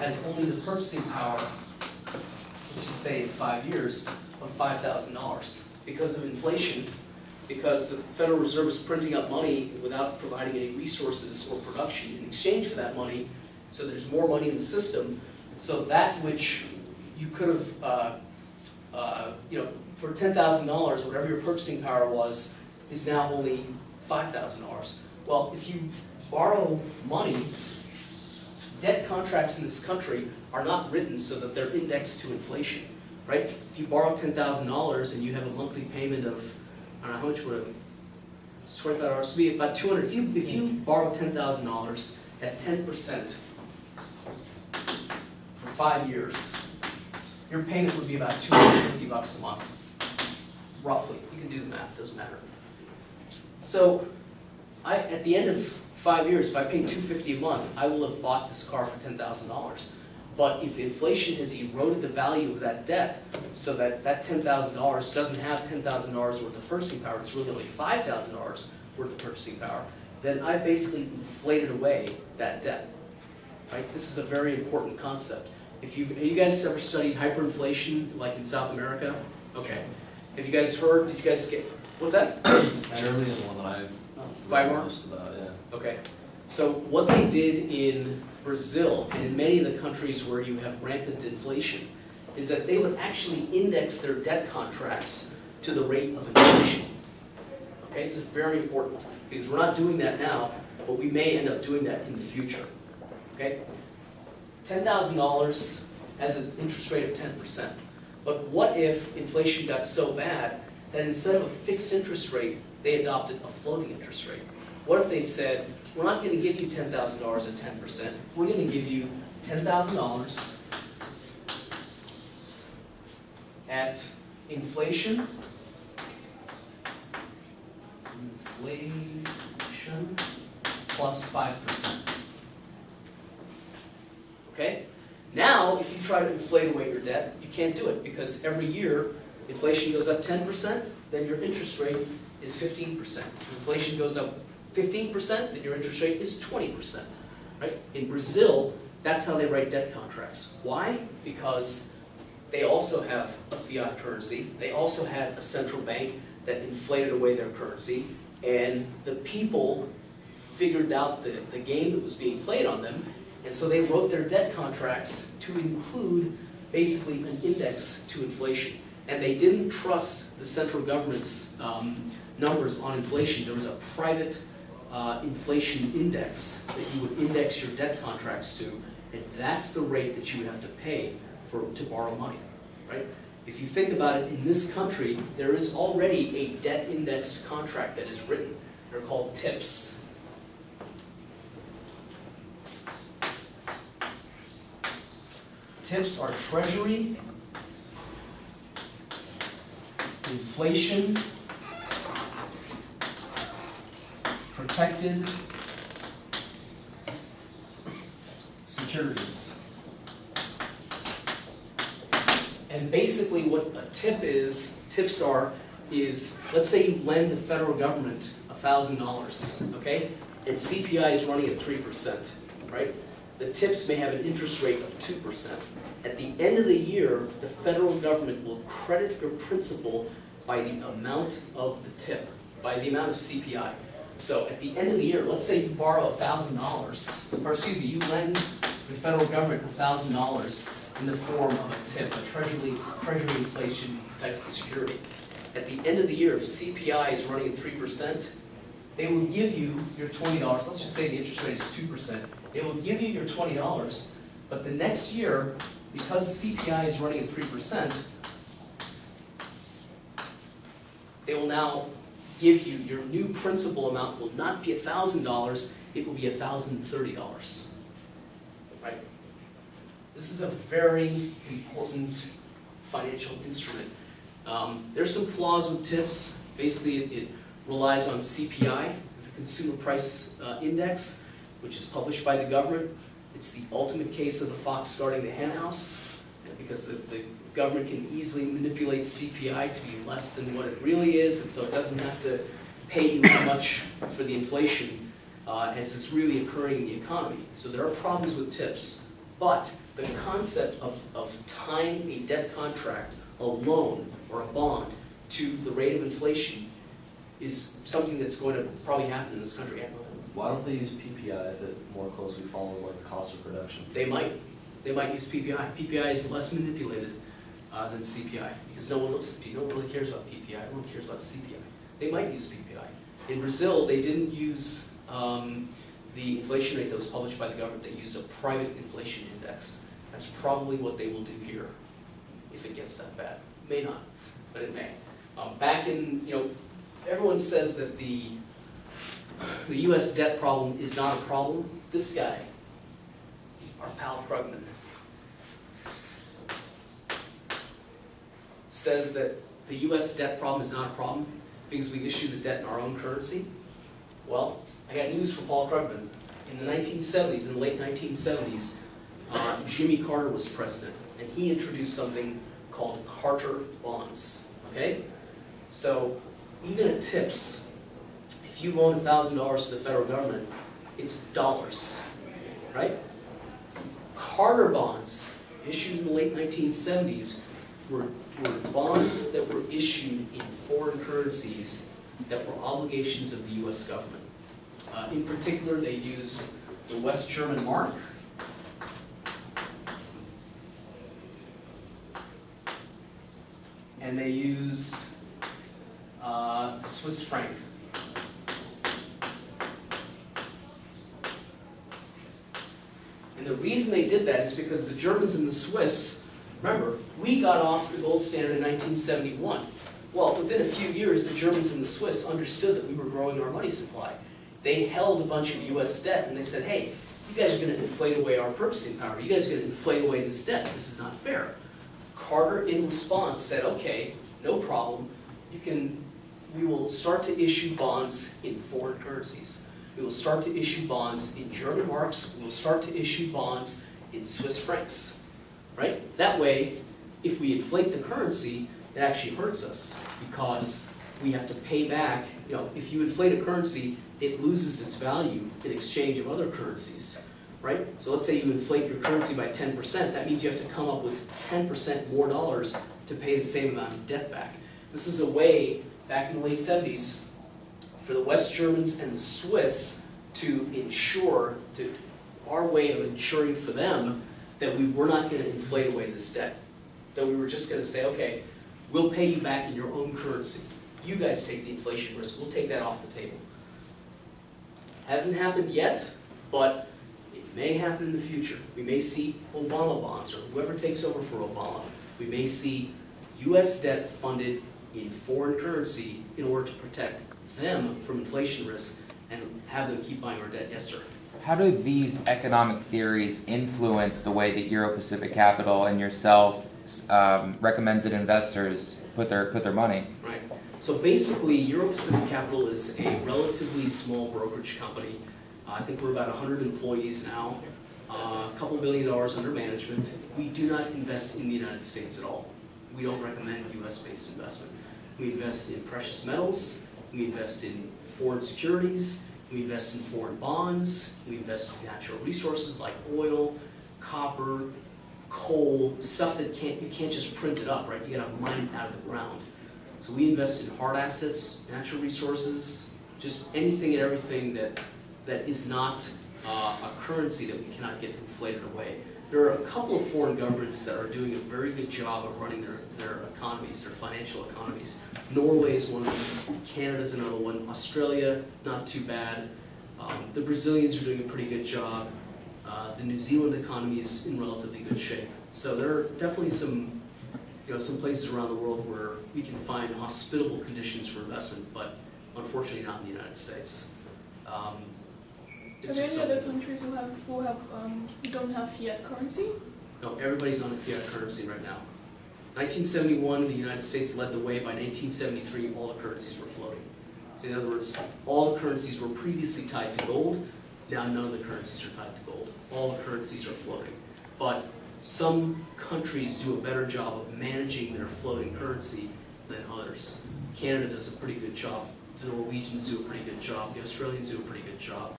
has only the purchasing power, let's just say in 5 years, of $5,000 because of inflation, because the Federal Reserve is printing up money without providing any resources or production in exchange for that money, so there's more money in the system. So that which you could have, for $10,000, whatever your purchasing power was, is now only $5,000. Well, if you borrow money, debt contracts in this country are not written so that they're indexed to inflation, right? If you borrow $10,000 and you have a monthly payment of, I don't know, how much would it, it's $25, it'd be about $200. If you borrow $10,000 at 10% for 5 years, your payment would be about $250 a month, roughly. You can do the math, doesn't matter. So, at the end of 5 years, if I pay $250 a month, I will have bought this car for $10,000. But if inflation has eroded the value of that debt, so that that $10,000 doesn't have $10,000 worth of purchasing power, it's really only $5,000 worth of purchasing power, then I basically inflated away that debt. Right? This is a very important concept. Have you guys ever studied hyperinflation, like in South America? Okay. Have you guys heard? Did you guys get? What's that? Germany is one that I Weimar? most about, yeah. Okay. So what they did in Brazil and in many of the countries where you have rampant inflation is that they would actually index their debt contracts to the rate of inflation. Okay, this is very important because we're not doing that now, but we may end up doing that in the future. Okay, $10,000 has an interest rate of 10%. But what if inflation got so bad that instead of a fixed interest rate, they adopted a floating interest rate? What if they said, we're not going to give you $10,000 at 10%, we're going to give you $10,000 at inflation plus 5%. Okay? Now, if you try to inflate away your debt, you can't do it because every year inflation goes up 10%, then your interest rate is 15%. If inflation goes up 15%, then your interest rate is 20%. Right? In Brazil, that's how they write debt contracts. Why? Because they also have a fiat currency. They also had a central bank that inflated away their currency, and the people figured out the game that was being played on them, and so they wrote their debt contracts to include basically an index to inflation. And they didn't trust the central government's numbers on inflation. There was a private inflation index that you would index your debt contracts to, and that's the rate that you would have to pay to borrow money, right? If you think about it, in this country, there is already a debt index contract that is written. They're called TIPS. TIPS are Treasury, inflation, protected securities. And basically what a TIP is, TIPS are, let's say you lend the federal government $1,000, okay? And CPI is running at 3%, right? The TIPS may have an interest rate of 2%. At the end of the year, the federal government will credit your principal by the amount of the TIP, by the amount of CPI. So at the end of the year, let's say you borrow $1,000, or excuse me, you lend the federal government $1,000 in the form of a TIP, a Treasury inflation protected security. At the end of the year, if CPI is running at 3%, they will give you your $20. Let's just say the interest rate is 2%. They will give you your $20, but the next year, because CPI is running at 3%, they will now give you your new principal amount will not be $1,000, it will be $1,030. Right? This is a very important financial instrument. There's some flaws with TIPS. Basically, it relies on CPI, the Consumer Price Index, which is published by the government. It's the ultimate case of the fox guarding the hen house, because the government can easily manipulate CPI to be less than what it really is, and so it doesn't have to pay you as much for the inflation as is really occurring in the economy. So there are problems with TIPS. But the concept of tying a debt contract, a loan, or a bond to the rate of inflation is something that's going to probably happen in this country. Why don't they use PPI if it more closely follows like the cost of production? They might use PPI. PPI is less manipulated than CPI because no one looks at PPI. No one really cares about PPI. Everyone cares about CPI. They might use PPI. In Brazil, they didn't use the inflation rate that was published by the government. They used a private inflation index. That's probably what they will do here, if it gets that bad. May not, but it may. Back in, everyone says that the U.S. debt problem is not a problem. This guy, our pal Krugman, says that the U.S. debt problem is not a problem because we issue the debt in our own currency. Well, I got news for Paul Krugman. In the 1970s, in the late 1970s, Jimmy Carter was president, and he introduced something called Carter bonds, okay? So even at tips, if you loan $1,000 to the federal government, it's dollars, right? Carter bonds, issued in the late 1970s, were bonds that were issued in foreign currencies that were obligations of the U.S. government. In particular, they used the West German mark, and they used Swiss franc. And the reason they did that is because the Germans and the Swiss, remember, we got off the gold standard in 1971. Well, within a few years, the Germans and the Swiss understood that we were growing our money supply. They held a bunch of U.S. debt and they said, hey, you guys are going to inflate away our purchasing power. You guys are going to inflate away this debt. This is not fair. Carter, in response, said, okay, no problem. We will start to issue bonds in foreign currencies. We will start to issue bonds in German marks. We will start to issue bonds in Swiss francs, right? That way, if we inflate the currency, it actually hurts us because we have to pay back. If you inflate a currency, it loses its value in exchange of other currencies, right? So let's say you inflate your currency by 10%. That means you have to come up with 10% more dollars to pay the same amount of debt back. This is a way, back in the late 70s, for the West Germans and the Swiss to ensure, our way of ensuring for them that we were not going to inflate away this debt. That we were just going to say, okay, we'll pay you back in your own currency. You guys take the inflation risk. We'll take that off the table. Hasn't happened yet, but it may happen in the future. We may see Obama bonds, or whoever takes over for Obama. We may see U.S. debt funded in foreign currency in order to protect them from inflation risk and have them keep buying our debt. Yes, sir. How do these economic theories influence the way that Euro-Pacific Capital and yourself recommends that investors put their money? Right. So basically, Euro-Pacific Capital is a relatively small brokerage company. I think we're about 100 employees now, a couple $1 billion under management. We do not invest in the United States at all. We don't recommend U.S.-based investment. We invest in precious metals, we invest in foreign securities, we invest in foreign bonds, we invest in natural resources like oil, copper, coal, stuff that you can't just print it up, right? You gotta mine it out of the ground. So we invest in hard assets, natural resources, just anything and everything that is not a currency that we cannot get inflated away. There are a couple of foreign governments that are doing a very good job of running their economies, their financial economies. Norway is one of them, Canada's another one, Australia, not too bad. The Brazilians are doing a pretty good job. The New Zealand economy is in relatively good shape. So there are definitely some places around the world where we can find hospitable conditions for investment, but unfortunately not in the United States. Are there any other countries who don't have fiat currency? No, everybody's on a fiat currency right now. 1971, the United States led the way. By 1973, all the currencies were floating. In other words, all the currencies were previously tied to gold. Now none of the currencies are tied to gold. All the currencies are floating. But some countries do a better job of managing their floating currency than others. Canada does a pretty good job. The Norwegians do a pretty good job. The Australians do a pretty good job.